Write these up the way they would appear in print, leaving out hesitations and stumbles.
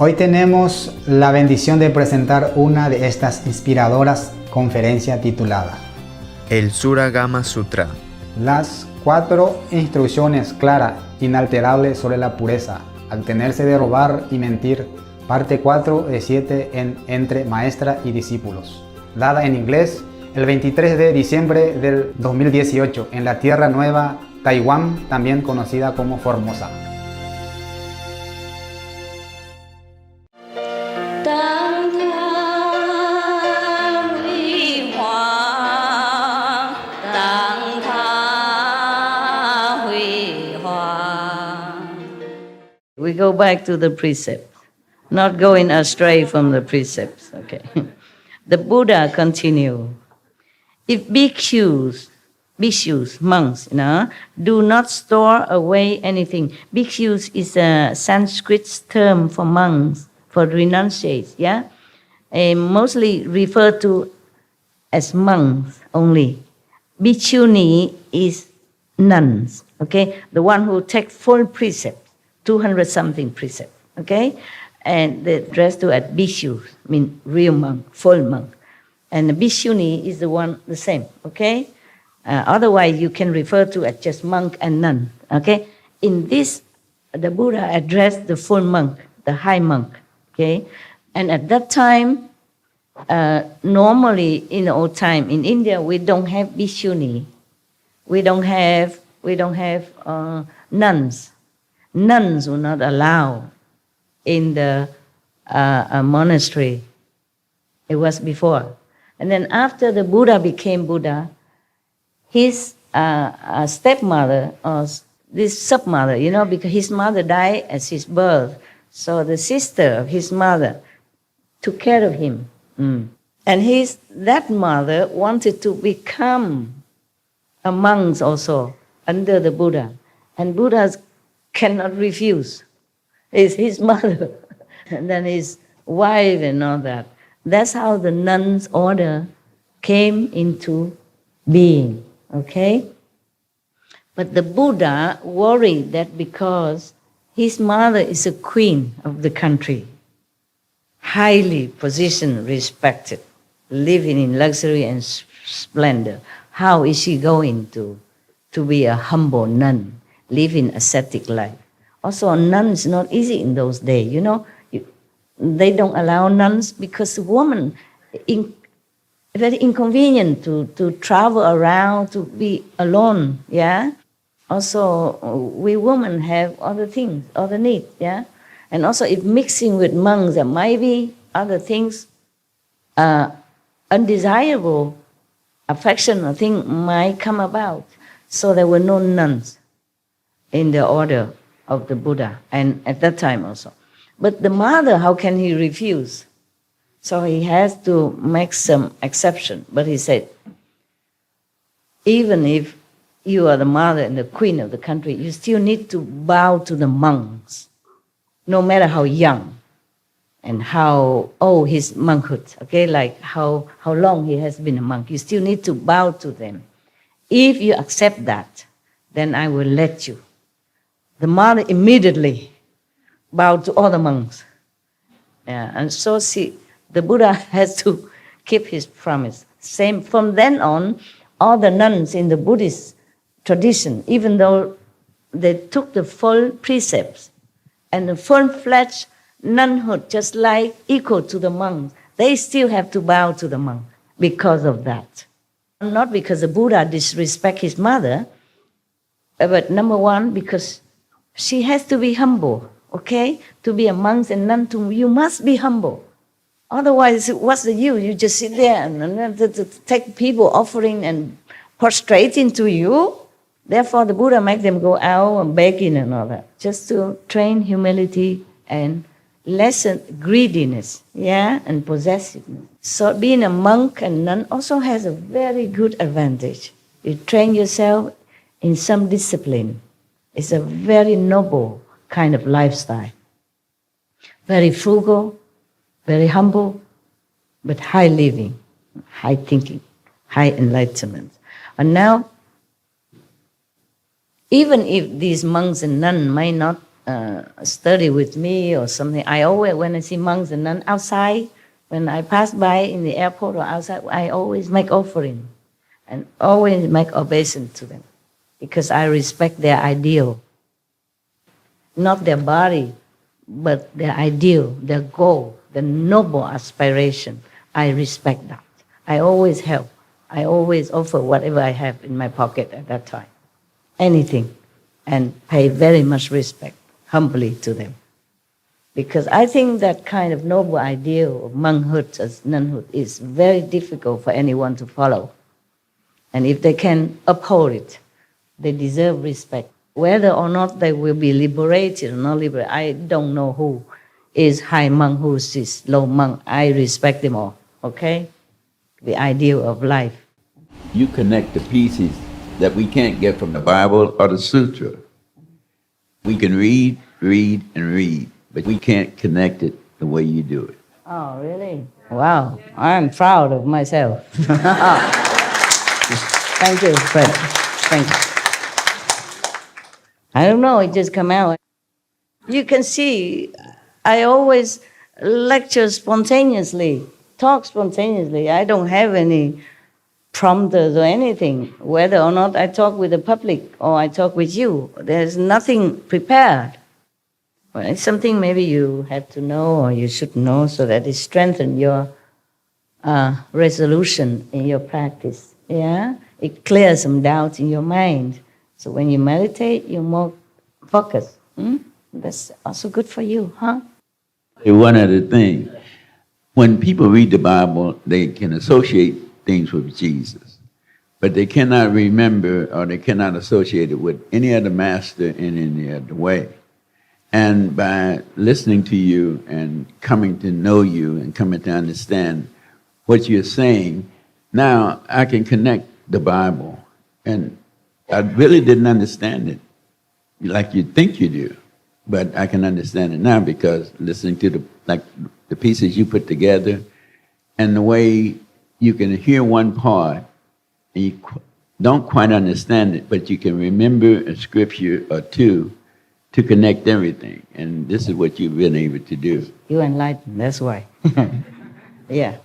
Hoy tenemos la bendición de presentar una de estas inspiradoras conferencias titulada El Suragama Sutra. Las 4 instrucciones claras, inalterables sobre la pureza, abstenerse de robar y mentir, parte 4 de 7 entre maestra y discípulos, dada en inglés el 23 de diciembre del 2018 en la Tierra Nueva, Taiwán, también conocida como Formosa. We go back to the precept, not going astray from the precepts. Okay. The Buddha continue. If bhikkhus, monks, do not store away anything. Bhikkhus is a Sanskrit term for monks, for renunciates, yeah? And mostly referred to as monks only. Bhikkhuni is nuns, okay? The one who take full precept, 200-something precept, okay? And the rest to at bhikshu, mean real monk, full monk. And the bhikshuni is the one, the same, okay? Otherwise, you can refer to as just monk and nun, okay? In this, the Buddha addressed the full monk, the high monk, okay? And at that time, normally in the old time in India, we don't have bhikshuni. We don't have nuns. Nuns were not allowed in the monastery. It was before. And then after the Buddha became Buddha, his stepmother, or this stepmother, because his mother died at his birth, so the sister of his mother took care of him. And that mother wanted to become a monk also under the Buddha. And Buddha cannot refuse. It's his mother, and then his wife and all that. That's how the nuns' order came into being, okay? But the Buddha worried that because his mother is a queen of the country, highly positioned, respected, living in luxury and splendor, how is she going to be a humble nun, living ascetic life? Also, a nun is not easy in those days, They don't allow nuns because women, very inconvenient to travel around, to be alone, yeah? Also, we women have other things, other needs, yeah? And also, if mixing with monks, there might be other things, undesirable affection or thing might come about. So there were no nuns in the order of the Buddha, and at that time also. But the mother, how can he refuse? So he has to make some exception. But he said, even if you are the mother and the queen of the country, you still need to bow to the monks, no matter how young and how old his monkhood, okay, like how long he has been a monk. You still need to bow to them. If you accept that, then I will let you. The mother immediately bowed to all the monks. Yeah, and so the Buddha has to keep his promise. Same from then on, all the nuns in the Buddhist tradition, even though they took the full precepts and the full-fledged nunhood, just like equal to the monks, they still have to bow to the monk because of that. Not because the Buddha disrespect his mother, but number one, because she has to be humble. Okay? To be a monk and nun, you must be humble. Otherwise, what's the use? You just sit there and to take people offering and prostrating to you. Therefore, the Buddha make them go out and begging and all that, just to train humility and lessen greediness, yeah, and possessiveness. So being a monk and nun also has a very good advantage. You train yourself in some discipline. It's a very noble kind of lifestyle. Very frugal, very humble, but high living, high thinking, high enlightenment. And now, even if these monks and nuns might not study with me or something, I always, when I see monks and nuns outside, when I pass by in the airport or outside, I always make offering and always make obeisance to them because I respect their ideal. Not their body, but their ideal, their goal, the noble aspiration. I respect that. I always help. I always offer whatever I have in my pocket at that time, anything, and pay very much respect, humbly to them. Because I think that kind of noble ideal of monkhood as nunhood is very difficult for anyone to follow. And if they can uphold it, they deserve respect. Whether or not they will be liberated or not liberated, I don't know who is high monk, who is low monk. I respect them all, okay? The ideal of life. You connect the pieces that we can't get from the Bible or the Sutra. We can read, and read, but we can't connect it the way you do it. Oh, really? Wow, I'm proud of myself. Thank you, Fred. Thank you. I don't know, it just come out. You can see, I always lecture spontaneously, talk spontaneously. I don't have any prompters or anything, whether or not I talk with the public or I talk with you. There's nothing prepared. Well, it's something maybe you have to know or you should know so that it strengthens your resolution in your practice. Yeah, it clears some doubts in your mind. So when you meditate, you're more focused. That's also good for you, huh? One other thing, when people read the Bible, they can associate things with Jesus, but they cannot remember or they cannot associate it with any other master in any other way. And by listening to you and coming to know you and coming to understand what you're saying, now I can connect the Bible. And I really didn't understand it like you think you do, but I can understand it now because listening to the pieces you put together and the way you can hear one part and you don't quite understand it, but you can remember a scripture or two to connect everything. And this is what you've been able to do. You enlighten, that's why. Yeah.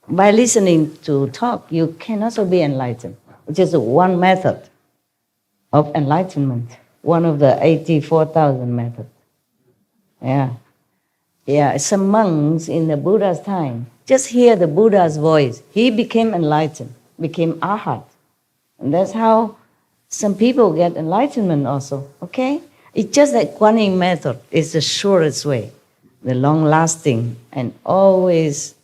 By listening to talk, you can also be enlightened, which is one method of enlightenment, one of the 84,000 methods. Yeah. Yeah, some monks in the Buddha's time, just hear the Buddha's voice. He became enlightened, became arhat. And that's how some people get enlightenment also, okay? It's just that Kuan method is the surest way, the long-lasting, and always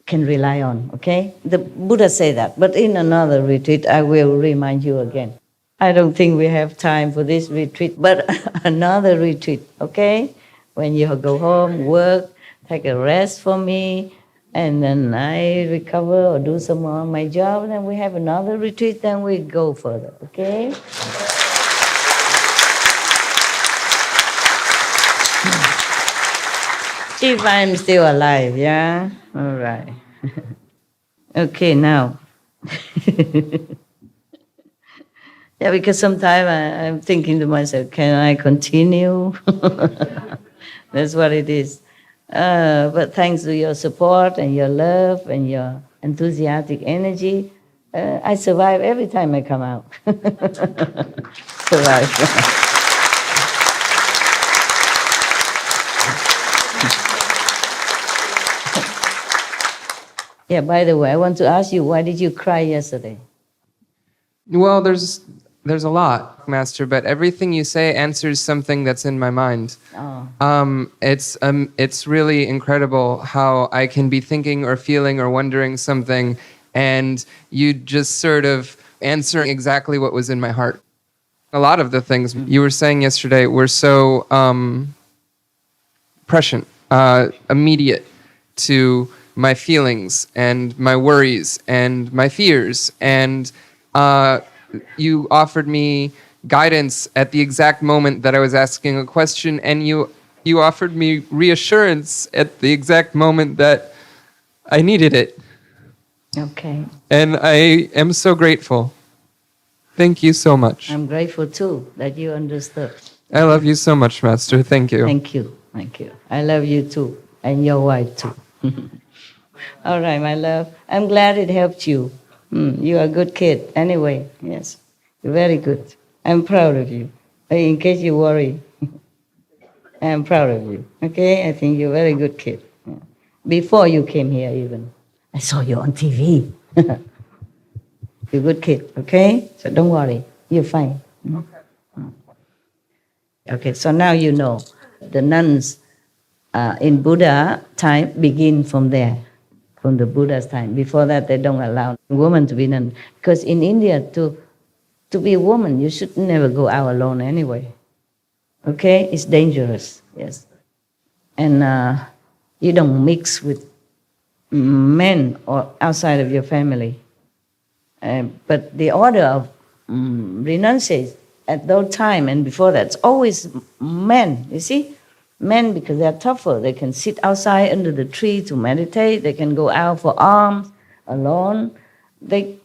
can rely on, okay? The Buddha said that, but in another retreat, I will remind you again. I don't think we have time for this retreat, but another retreat, okay? When you go home, work, take a rest for me, and then I recover or do some more of my job, then we have another retreat, then we go further, okay? If I'm still alive, yeah? All right. Okay, now. Yeah, because sometimes I'm thinking to myself, can I continue? That's what it is. But thanks to your support and your love and your enthusiastic energy, I survive every time I come out. Survive. Yeah, by the way, I want to ask you, why did you cry yesterday? Well, there's a lot, Master, but everything you say answers something that's in my mind. Oh. It's really incredible how I can be thinking or feeling or wondering something, and you just sort of answer exactly what was in my heart. A lot of the things you were saying yesterday were so prescient, immediate to my feelings and my worries and my fears, and you offered me guidance at the exact moment that I was asking a question, and you offered me reassurance at the exact moment that I needed it. Okay. And I am so grateful. Thank you so much. I'm grateful too that you understood. I love you so much, Master. Thank you. Thank you. Thank you. I love you too. And your wife too. All right, my love. I'm glad it helped you. You're a good kid. Anyway, yes. You're very good. I'm proud of you. In case you worry, I'm proud of you. Okay? I think you're a very good kid. Yeah. Before you came here even. I saw you on TV. You're a good kid. Okay? So don't worry. You're fine. Okay, so now you know. The nuns in Buddha time begin from there. From the Buddha's time. Before that, they don't allow women to be nun. Because in India, to be a woman, you should never go out alone anyway. Okay? It's dangerous, yes. And you don't mix with men or outside of your family. But the order of renunciates at that time and before that, it's always men, you see? Men, because they're tougher, they can sit outside under the tree to meditate, they can go out for alms alone. They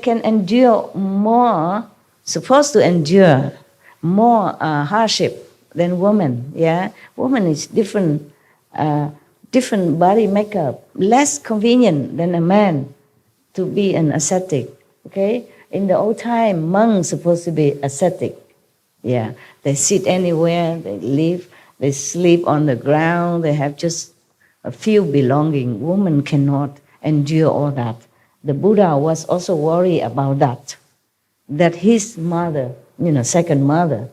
can endure more, supposed to endure more hardship than women, yeah? Woman is different body makeup, less convenient than a man to be an ascetic, okay? In the old time, monks supposed to be ascetic, yeah? They sit anywhere, they live. They sleep on the ground. They have just a few belongings. Women cannot endure all that. The Buddha was also worried about that. That his mother, second mother,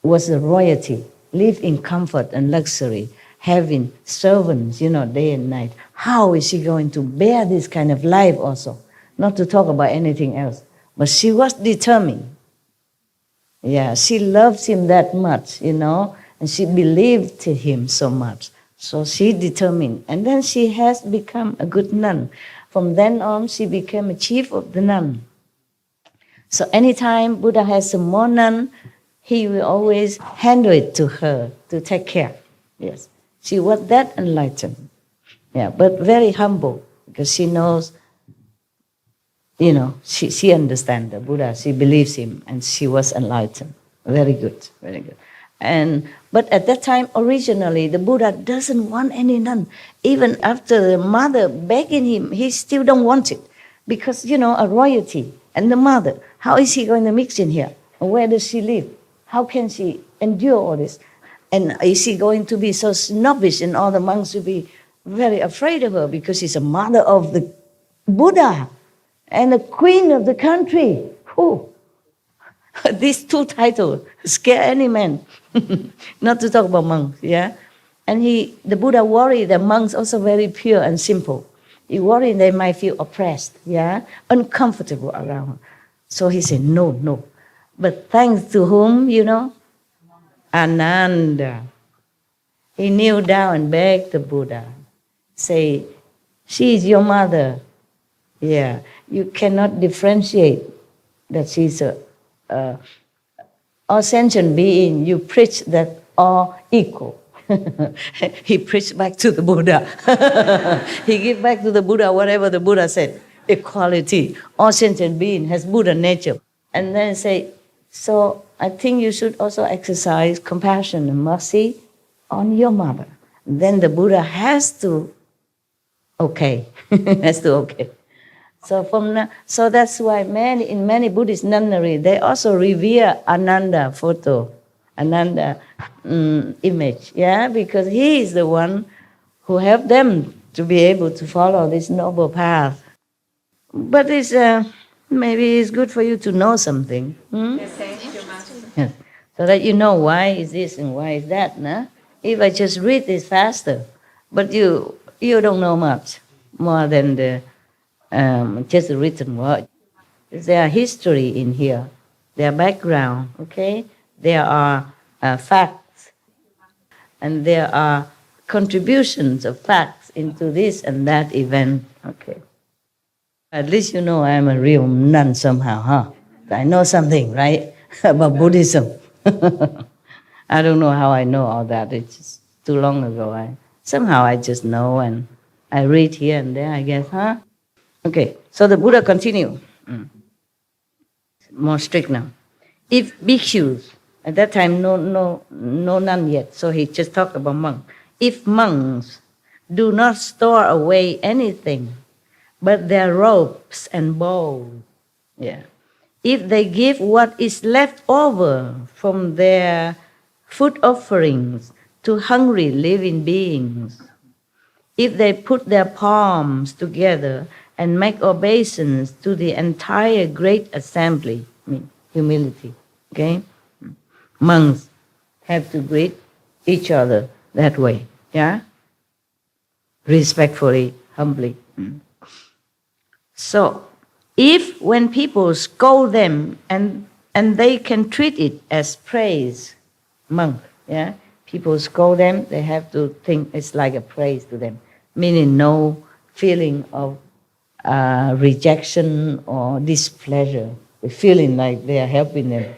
was a royalty, lived in comfort and luxury, having servants, day and night. How is she going to bear this kind of life also? Not to talk about anything else. But she was determined. Yeah, she loved him that much, and she believed in him so much. So she determined. And then she has become a good nun. From then on, she became a chief of the nun. So anytime Buddha has some more nun, he will always handle it to her to take care. Yes, she was that enlightened. Yeah, but very humble because she knows, she understands the Buddha. She believes him and she was enlightened. Very good, very good. But at that time, originally, the Buddha doesn't want any nun. Even after the mother begging him, he still don't want it. Because, a royalty and the mother, how is he going to mix in here? And where does she live? How can she endure all this? And is she going to be so snobbish and all the monks will be very afraid of her because she's a mother of the Buddha and the queen of the country? Who? These two titles scare any man. Not to talk about monks, yeah? And the Buddha worried that monks also very pure and simple. He worried they might feel oppressed, yeah? Uncomfortable around. So he said, no. But thanks to whom, Ananda. He kneeled down and begged the Buddha. Say, she is your mother. Yeah, you cannot differentiate that she's all sentient being, you preach that all equal. He preached back to the Buddha. He gave back to the Buddha whatever the Buddha said. Equality. All sentient being has Buddha nature. And then say, so I think you should also exercise compassion and mercy on your mother. And then the Buddha has to okay. So that's why in many Buddhist nunnery, they also revere Ananda photo, Ananda image, yeah, because he is the one who helped them to be able to follow this noble path. But it's maybe it's good for you to know something. Yes. So that you know why is this and why is that, nah? If I just read this faster, but you don't know much more than the just a written word. There are history in here. There are background, okay? There are facts. And there are contributions of facts into this and that event, okay? At least you know I'm a real nun somehow, huh? I know something, right? About Buddhism. I don't know how I know all that. It's just too long ago. Somehow I just know and I read here and there, I guess, huh? Okay, so the Buddha continued. More strict now. If bhikkhus At that time, no nun yet. So he just talked about monks. If monks do not store away anything but their robes and bowls, yeah. If they give what is left over from their food offerings to hungry living beings, if they put their palms together and make obeisance to the entire great assembly, I mean, humility, okay? Monks have to greet each other that way, yeah? Respectfully, humbly. So, if when people scold them and they can treat it as praise, monk, yeah? People scold them, they have to think it's like a praise to them, meaning no feeling of rejection or displeasure. They're feeling like they are helping them.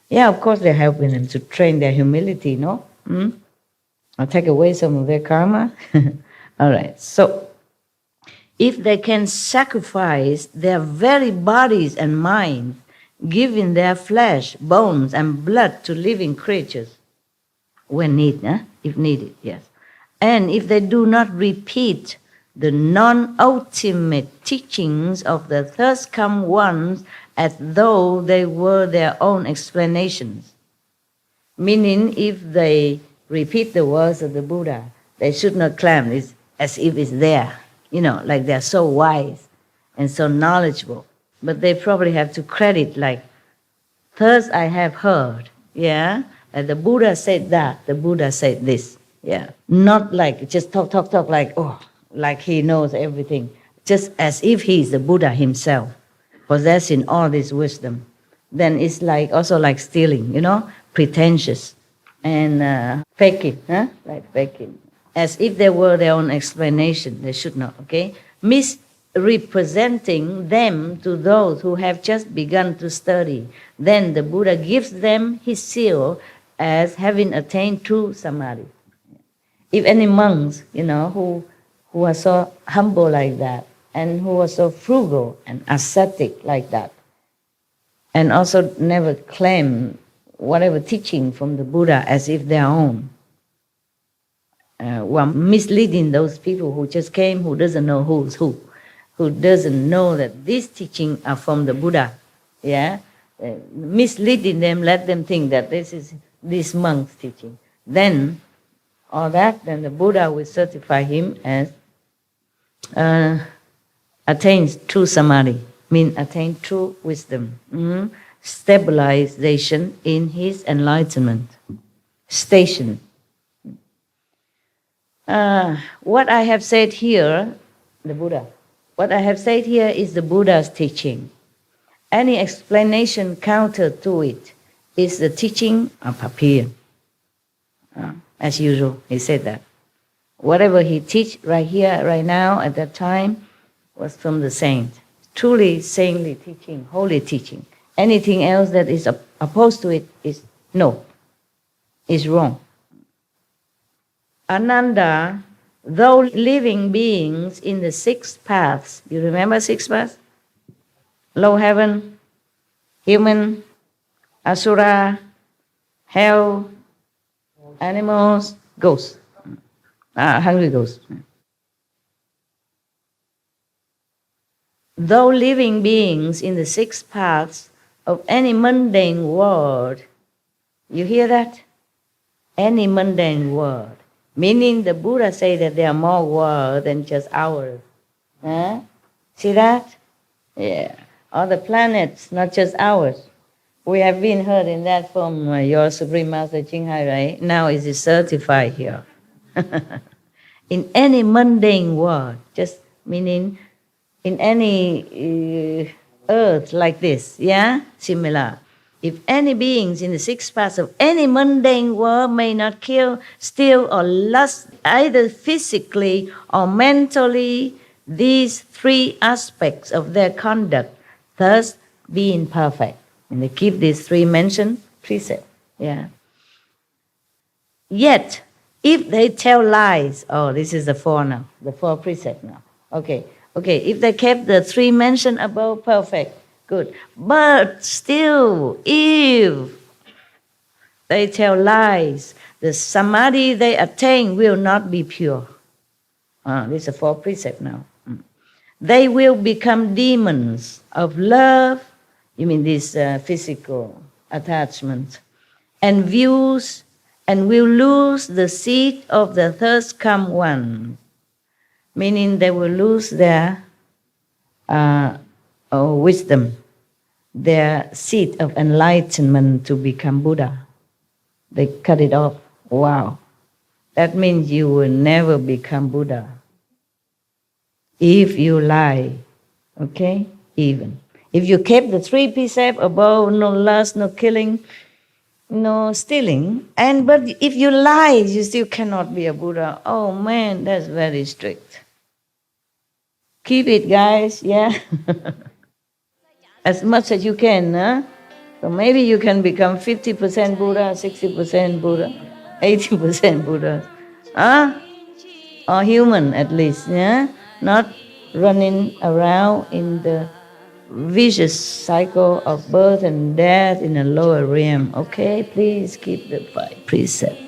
Yeah, of course they're helping them to train their humility, no? I'll take away some of their karma. All right, so if they can sacrifice their very bodies and minds, giving their flesh, bones, and blood to living creatures, when needed, if needed, yes. And if they do not repeat the non-ultimate teachings of the first come ones as though they were their own explanations. Meaning, if they repeat the words of the Buddha, they should not claim it as if it's there, like they're so wise and so knowledgeable. But they probably have to credit like, first I have heard, yeah, that the Buddha said that, the Buddha said this, yeah. Not like just talk like he knows everything, just as if he's the Buddha himself, possessing all this wisdom. Then it's also like stealing, pretentious and faking, like faking. As if they were their own explanation, they should not, okay? Misrepresenting them to those who have just begun to study. Then the Buddha gives them his seal as having attained true samadhi. If any monks, who are so humble like that, and who are so frugal and ascetic like that, and also never claim whatever teaching from the Buddha as if their own, while misleading those people who just came, who doesn't know who's who doesn't know that these teachings are from the Buddha, yeah? Misleading them, let them think that this is this monk's teaching. Then the Buddha will certify him as attains true samadhi, means attain true wisdom, stabilization in his enlightenment, station. What I have said here, what I have said here is the Buddha's teaching. Any explanation counter to it is the teaching of Papir. As usual, he said that. Whatever he teach right here, right now, at that time, was from the saint. Truly saintly teaching, holy teaching. Anything else that is opposed to it is wrong. Ananda, though living beings in the six paths, you remember six paths? Low heaven, human, asura, hell, animals, ghosts, hungry ghosts. Though living beings in the six paths of any mundane world, you hear that? Any mundane world. Meaning the Buddha say that there are more worlds than just ours. See that? Yeah. All the planets, not just ours. We have been heard in that from your Supreme Master Jinghai, right? Now it is certified here. In any mundane world, just meaning in any earth like this, yeah? Similar. If any beings in the six paths of any mundane world may not kill, steal, or lust, either physically or mentally, these three aspects of their conduct, thus being perfect. And they keep these three mentioned precepts. Yeah. Yet, if they tell lies, this is the four now, the four precepts now. Okay, if they kept the three mentioned above perfect, good. But still, if they tell lies, the samadhi they attain will not be pure. This is a fourth precept now. They will become demons of love, you mean this physical attachment, and views, and will lose the seat of the thirst-come one, meaning they will lose their wisdom, their seat of enlightenment to become Buddha. They cut it off. Wow. That means you will never become Buddha. If you lie, okay? Even. If you kept the 3 precepts above, no lust, no killing, no stealing, but if you lie, you still cannot be a Buddha. Oh man, that's very strict. Keep it, guys, yeah? As much as you can, huh? So maybe you can become 50% Buddha, 60% Buddha, 80% Buddha. Huh? Or human at least, yeah? Not running around in the vicious cycle of birth and death in a lower realm. Okay, please keep the 5 precepts.